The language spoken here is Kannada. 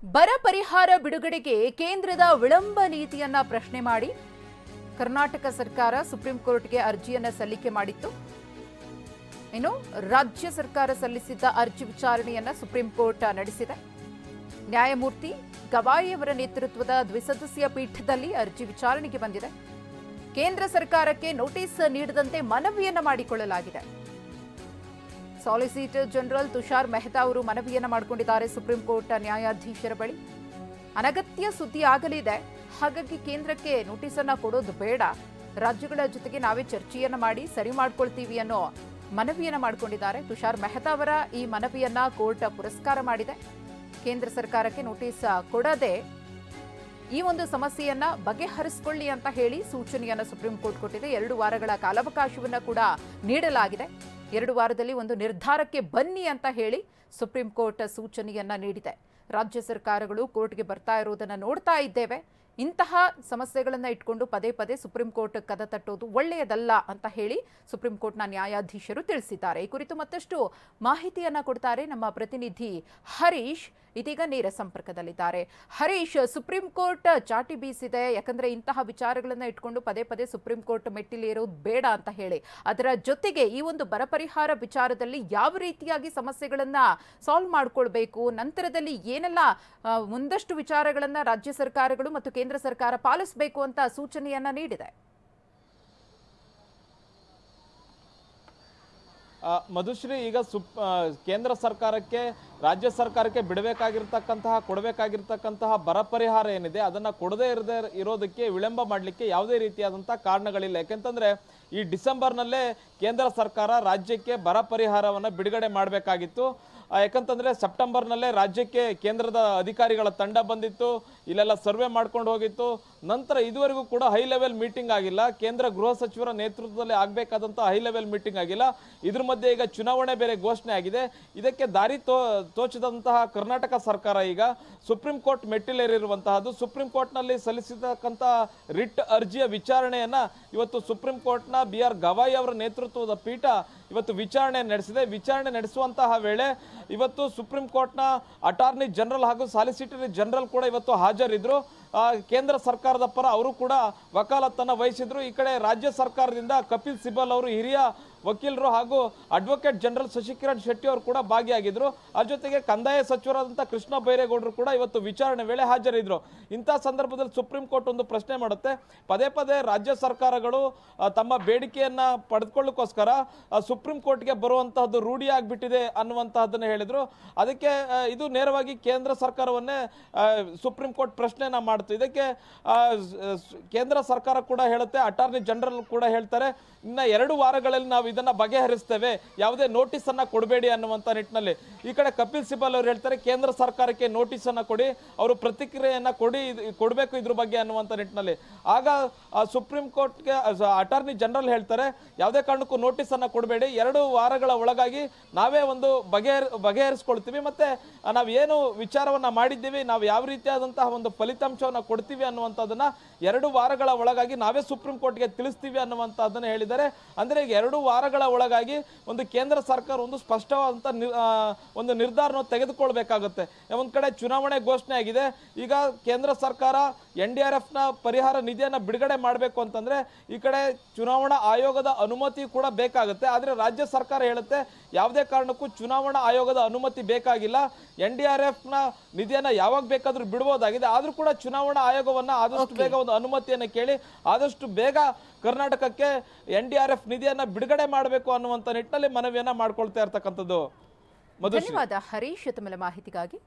ಬರ ಪರಿಹಾರ ಬಿಡುಗಡೆಗೆ ಕೇಂದ್ರದ ವಿಳಂಬ ನೀತಿಯನ್ನ ಪ್ರಶ್ನೆ ಮಾಡಿ ಕರ್ನಾಟಕ ಸರ್ಕಾರ ಸುಪ್ರೀಂ ಕೋರ್ಟ್ಗೆ ಅರ್ಜಿಯನ್ನ ಸಲ್ಲಿಕೆ ಮಾಡಿತ್ತು. ಇನ್ನು ರಾಜ್ಯ ಸರ್ಕಾರ ಸಲ್ಲಿಸಿದ್ದ ಅರ್ಜಿ ವಿಚಾರಣೆಯನ್ನ ಸುಪ್ರೀಂ ಕೋರ್ಟ್ ನಡೆಸಿದೆ. ನ್ಯಾಯಮೂರ್ತಿ ಗವಾಯಿ ಅವರ ನೇತೃತ್ವದ ದ್ವಿಸದಸ್ಯ ಪೀಠದಲ್ಲಿ ಅರ್ಜಿ ವಿಚಾರಣೆಗೆ ಬಂದಿದೆ. ಕೇಂದ್ರ ಸರ್ಕಾರಕ್ಕೆ ನೋಟಿಸ್ ನೀಡದಂತೆ ಮನವಿಯನ್ನ ಮಾಡಿಕೊಳ್ಳಲಾಗಿದೆ. ಸಾಲಿಸಿಟರ್ ಜನರಲ್ ತುಷಾರ್ ಮೆಹ್ತಾ ಅವರು ಮನವಿಯನ್ನ ಮಾಡಿಕೊಂಡಿದ್ದಾರೆ ಸುಪ್ರೀಂ ಕೋರ್ಟ್ ನ್ಯಾಯಾಧೀಶರ ಬಳಿ. ಅನಗತ್ಯ ಸುದ್ದಿ ಆಗಲಿದೆ, ಹಾಗಾಗಿ ಕೇಂದ್ರಕ್ಕೆ ನೋಟಿಸ್ ಅನ್ನ ಕೊಡೋದು ಬೇಡ, ರಾಜ್ಯಗಳ ಜೊತೆಗೆ ನಾವೇ ಚರ್ಚೆಯನ್ನ ಮಾಡಿ ಸರಿ ಮಾಡ್ಕೊಳ್ತೀವಿ ಅನ್ನೋ ಮನವಿಯನ್ನ ಮಾಡಿಕೊಂಡಿದ್ದಾರೆ. ತುಷಾರ್ ಮೆಹ್ತಾ ಅವರ ಈ ಮನವಿಯನ್ನ ಕೋರ್ಟ್ ಪುರಸ್ಕಾರ ಮಾಡಿದೆ. ಕೇಂದ್ರ ಸರ್ಕಾರಕ್ಕೆ ನೋಟಿಸ್ ಕೊಡದೆ ಈ ಒಂದು ಸಮಸ್ಯೆಯನ್ನ ಬಗೆಹರಿಸಿಕೊಳ್ಳಿ ಅಂತ ಹೇಳಿ ಸೂಚನೆಯನ್ನ ಸುಪ್ರೀಂ ಕೋರ್ಟ್ ಕೊಟ್ಟಿದೆ. 2 ವಾರಗಳ ಕಾಲಾವಕಾಶವನ್ನ ಕೂಡ ನೀಡಲಾಗಿದೆ. 2 ವಾರದಲ್ಲಿ ಒಂದು ನಿರ್ಧಾರಕ್ಕೆ ಬನ್ನಿ ಅಂತ ಹೇಳಿ ಸುಪ್ರೀಂ ಕೋರ್ಟ್ ಸೂಚನೆಯನ್ನ ನೀಡಿದೆ. ರಾಜ್ಯ ಸರ್ಕಾರಗಳು ಕೋರ್ಟ್ಗೆ ಬರ್ತಾ ಇರೋದನ್ನ ನೋಡ್ತಾ ಇದ್ದೇವೆ. ಇಂತಹ ಸಮಸ್ಯೆಗಳನ್ನ ಇಟ್ಕೊಂಡು ಪದೇ ಪದೇ ಸುಪ್ರೀಂ ಕೋರ್ಟ್ ಕದ ತಟ್ಟೋದು ಒಳ್ಳೆಯದಲ್ಲ ಅಂತ ಹೇಳಿ ಸುಪ್ರೀಂ ಕೋರ್ಟ್ನ ನ್ಯಾಯಾಧೀಶರು ತಿಳಿಸಿದ್ದಾರೆ. ಈ ಕುರಿತು ಮತ್ತಷ್ಟು ಮಾಹಿತಿಯನ್ನ ಕೊಡ್ತಾರೆ ನಮ್ಮ ಪ್ರತಿನಿಧಿ ಹರೀಶ್. ಇದೀಗ ನೇರ ಸಂಪರ್ಕದಲ್ಲಿದ್ದಾರೆ. ಹರೀಶ್, ಸುಪ್ರೀಂ ಕೋರ್ಟ್ ಚಾಟಿ ಬೀಸಿದೆ, ಯಾಕಂದ್ರೆ ಇಂತಹ ವಿಚಾರಗಳನ್ನ ಇಟ್ಕೊಂಡು ಪದೇ ಪದೇ ಸುಪ್ರೀಂ ಕೋರ್ಟ್ ಮೆಟ್ಟಿಲೇರೋದು ಬೇಡ ಅಂತ ಹೇಳಿ. ಅದರ ಜೊತೆಗೆ ಈ ಒಂದು ಬರ ಪರಿಹಾರ ವಿಚಾರದಲ್ಲಿ ಯಾವ ರೀತಿಯಾಗಿ ಸಮಸ್ಯೆಗಳನ್ನ ಸಾಲ್ವ್ ಮಾಡ್ಕೊಳ್ಬೇಕು, ನಂತರದಲ್ಲಿ ಏನೆಲ್ಲ ಮುಂದಷ್ಟು ವಿಚಾರಗಳನ್ನ ರಾಜ್ಯ ಸರ್ಕಾರಗಳು ಮತ್ತು ಕೇಂದ್ರ ಸರ್ಕಾರ ಪಾಲಿಸಬೇಕು ಅಂತ ಸೂಚನೆಯನ್ನ ನೀಡಿದೆ. ಮಧುಶ್ರೀ, ಈಗ ಕೇಂದ್ರ ಸರ್ಕಾರಕ್ಕೆ ರಾಜ್ಯ ಸರ್ಕಾರಕ್ಕೆ ಕೊಡಬೇಕಾಗಿರ್ತಕ್ಕಂತಹ ಬರ ಪರಿಹಾರ ಏನಿದೆ ಅದನ್ನ ಕೊಡದೇ ಇರೋದಕ್ಕೆ ವಿಳಂಬ ಮಾಡಲಿಕ್ಕೆ ಯಾವುದೇ ರೀತಿಯಾದಂತಹ ಕಾರಣಗಳಿಲ್ಲ. ಯಾಕೆಂತಂದ್ರೆ ಈ ಡಿಸೆಂಬರ್ನಲ್ಲೇ ಕೇಂದ್ರ ಸರ್ಕಾರ ರಾಜ್ಯಕ್ಕೆ ಬರ ಪರಿಹಾರವನ್ನ ಬಿಡುಗಡೆ ಮಾಡಬೇಕಾಗಿತ್ತು. ಯಾಕಂತಂದ್ರೆ ಸೆಪ್ಟೆಂಬರ್ನಲ್ಲೇ ರಾಜ್ಯಕ್ಕೆ ಕೇಂದ್ರದ ಅಧಿಕಾರಿಗಳ ತಂಡ ಬಂದಿತ್ತು, ಇಲ್ಲೆಲ್ಲ ಸರ್ವೆ ಮಾಡ್ಕೊಂಡು ಹೋಗಿತ್ತು. ನಂತರ ಇದುವರೆಗೂ ಕೂಡ ಹೈ ಲೆವೆಲ್ ಮೀಟಿಂಗ್ ಆಗಿಲ್ಲ. ಕೇಂದ್ರ ಗೃಹ ಸಚಿವರ ನೇತೃತ್ವದಲ್ಲಿ ಆಗಬೇಕಾದಂತಹ ಹೈ ಲೆವೆಲ್ ಮೀಟಿಂಗ್ ಆಗಿಲ್ಲ. ಇದ್ರ ಮಧ್ಯೆ ಈಗ ಚುನಾವಣೆ ಬೇರೆ ಘೋಷಣೆ ಆಗಿದೆ. ಇದಕ್ಕೆ ದಾರಿ ತೋಚದಂತಹ ಕರ್ನಾಟಕ ಸರ್ಕಾರ ಈಗ ಸುಪ್ರೀಂ ಕೋರ್ಟ್ ಮೆಟ್ಟಿಲೇರಿರುವಂತಹದ್ದು. ಸುಪ್ರೀಂ ಕೋರ್ಟ್ ನಲ್ಲಿ ಸಲ್ಲಿಸಿರ್ತಕ್ಕಂತಹ ರಿಟ್ ಅರ್ಜಿಯ ವಿಚಾರಣೆಯನ್ನ ಇವತ್ತು ಸುಪ್ರೀಂ ಕೋರ್ಟ್ನ BR ಗವಾಯಿ ಅವರ ನೇತೃತ್ವದ ಪೀಠ ಇವತ್ತು ವಿಚಾರಣೆ ನಡೆಸಿದೆ. ವಿಚಾರಣೆ ನಡೆಸುವಂತಹ ವೇಳೆ ಇವತ್ತು ಸುಪ್ರೀಂ ಕೋರ್ಟ್ನ ಅಟಾರ್ನಿ ಜನರಲ್ ಹಾಗೂ ಸಾಲಿಸಿಟರಿ ಜನರಲ್ ಕೂಡ ಇವತ್ತು ಹಾಜರಿದ್ರು. ಕೇಂದ್ರ ಸರ್ಕಾರದ ಪರ ಅವರು ಕೂಡ ವಕಾಲತ್ತನ್ನು ವಹಿಸಿದ್ರು. ಈ ಕಡೆ ರಾಜ್ಯ ಸರ್ಕಾರದಿಂದ ಕಪಿಲ್ ಸಿಬಲ್ ಅವರು ಹಿರಿಯ ವಕೀಲರು ಹಾಗೂ ಅಡ್ವೊಕೇಟ್ ಜನರಲ್ ಶಶಿಕಿರಣ್ ಶೆಟ್ಟಿ ಅವರು ಕೂಡ ಭಾಗಿಯಾಗಿದ್ರು. ಅದ್ರ ಜೊತೆಗೆ ಕಂದಾಯ ಸಚಿವರಾದಂಥ ಕೃಷ್ಣ ಬೈರೇಗೌಡರು ಕೂಡ ಇವತ್ತು ವಿಚಾರಣೆ ವೇಳೆ ಹಾಜರಿದ್ರು. ಇಂತಹ ಸಂದರ್ಭದಲ್ಲಿ ಸುಪ್ರೀಂ ಕೋರ್ಟ್ ಒಂದು ಪ್ರಶ್ನೆ ಮಾಡುತ್ತೆ. ಪದೇ ಪದೇ ರಾಜ್ಯ ಸರ್ಕಾರಗಳು ತಮ್ಮ ಬೇಡಿಕೆಯನ್ನ ಪಡೆದುಕೊಳ್ಳೋಕ್ಕೋಸ್ಕರ ಸುಪ್ರೀಂ ಕೋರ್ಟ್ಗೆ ಬರುವಂತಹದ್ದು ರೂಢಿ ಆಗ್ಬಿಟ್ಟಿದೆ ಅನ್ನುವಂತಹದ್ದನ್ನು ಹೇಳಿದ್ರು. ಅದಕ್ಕೆ ಇದು ನೇರವಾಗಿ ಕೇಂದ್ರ ಸರ್ಕಾರವನ್ನೇ ಸುಪ್ರೀಂ ಕೋರ್ಟ್ ಪ್ರಶ್ನೆಯನ್ನ ಮಾಡ್ತು. ಇದಕ್ಕೆ ಕೇಂದ್ರ ಸರ್ಕಾರ ಕೂಡ ಹೇಳುತ್ತೆ, ಅಟಾರ್ನಿ ಜನರಲ್ ಕೂಡ ಹೇಳ್ತಾರೆ, ಇನ್ನ 2 ವಾರಗಳಲ್ಲಿ ನಾವು ಇದನ್ನ ಬಗೆಹರಿಸ್ತೇವೆ, ಯಾವುದೇ ನೋಟಿಸ್ ಅನ್ನ ಕೊಡಬೇಡಿ ಅನ್ನುವಂತ ನಿಟ್ಟಿನಲ್ಲಿ. ಈ ಕಡೆ ಕಪಿಲ್ ಸಿಬಲ್ ಅವರು ಹೇಳ್ತಾರೆ, ಕೇಂದ್ರ ಸರ್ಕಾರಕ್ಕೆ ನೋಟಿಸ್ ಅನ್ನ ಕೊಡಿ, ಅವರು ಪ್ರತಿಕ್ರಿಯೆಯನ್ನ ಕೊಡಬೇಕು ಇದ್ರ ಬಗ್ಗೆ ಅನ್ನುವಂತ ನಿಟ್ಟಿನಲ್ಲಿ. ಆಗ ಸುಪ್ರೀಂ ಕೋರ್ಟ್ಗೆ ಅಟಾರ್ನಿ ಜನರಲ್ ಹೇಳ್ತಾರೆ, ಯಾವುದೇ ಕಾರಣಕ್ಕೂ ನೋಟಿಸ್ ಅನ್ನ ಕೊಡಬೇಡಿ, 2 ವಾರಗಳ ಒಳಗಾಗಿ ನಾವೇ ಒಂದು ಬಗೆಹರಿಸ್ಕೊಳ್ತೀವಿ, ಮತ್ತೆ ನಾವು ಏನು ವಿಚಾರವನ್ನ ಮಾಡಿದ್ದೀವಿ, ನಾವು ಯಾವ ರೀತಿಯಾದಂತಹ ಒಂದು ಫಲಿತಾಂಶವನ್ನ ಕೊಡ್ತೀವಿ ಅನ್ನುವಂಥದ್ದನ್ನ 2 ವಾರಗಳ ಒಳಗಾಗಿ ನಾವೇ ಸುಪ್ರೀಂ ಕೋರ್ಟ್ಗೆ ತಿಳಿಸ್ತೀವಿ ಅನ್ನುವಂಥದ್ದನ್ನ ಹೇಳಿದ್ದಾರೆ. ಅಂದ್ರೆ 2 ವಾರಗಳ ಒಳಗಾಗಿ ಒಂದು ಕೇಂದ್ರ ಸರ್ಕಾರ ಒಂದು ಸ್ಪಷ್ಟವಾದಂತ ಒಂದು ನಿರ್ಧಾರವನ್ನು ತೆಗೆದುಕೊಳ್ಬೇಕಾಗುತ್ತೆ. ಒಂದ್ ಕಡೆ ಚುನಾವಣೆ ಘೋಷಣೆ ಆಗಿದೆ. ಈಗ ಕೇಂದ್ರ ಸರ್ಕಾರ NDRF ನ ಪರಿಹಾರ ನಿಧಿಯನ್ನ ಬಿಡುಗಡೆ ಮಾಡಬೇಕು ಅಂತಂದ್ರೆ ಈ ಕಡೆ ಚುನಾವಣಾ ಆಯೋಗದ ಅನುಮತಿ ಕೂಡ ಬೇಕಾಗುತ್ತೆ. ಆದ್ರೆ ರಾಜ್ಯ ಸರ್ಕಾರ ಹೇಳುತ್ತೆ, ಯಾವುದೇ ಕಾರಣಕ್ಕೂ ಚುನಾವಣಾ ಆಯೋಗದ ಅನುಮತಿ ಬೇಕಾಗಿಲ್ಲ, NDRF ನ ನಿಧಿಯನ್ನ ಯಾವಾಗ ಬೇಕಾದ್ರೂ ಬಿಡಬಹುದಾಗಿದೆ. ಆದ್ರೂ ಕೂಡ ಚುನಾವಣಾ ಆಯೋಗವನ್ನ ಆದಷ್ಟು ಬೇಗ ಒಂದು ಅನುಮತಿಯನ್ನು ಕೇಳಿ ಆದಷ್ಟು ಬೇಗ ಕರ್ನಾಟಕಕ್ಕೆ NDRF ನಿಧಿಯನ್ನ ಬಿಡುಗಡೆ ಮಾಡಬೇಕು ಅನ್ನುವಂತ ನಿಟ್ಟಿನಲ್ಲಿ ಮನವಿಯನ್ನ ಮಾಡ್ಕೊಳ್ತಾ ಇರ್ತಕ್ಕಂಥದ್ದು. ಧನ್ಯವಾದ ಹರೀಶ್, ತಮ್ಮ ಮಾಹಿತಿಗಾಗಿ.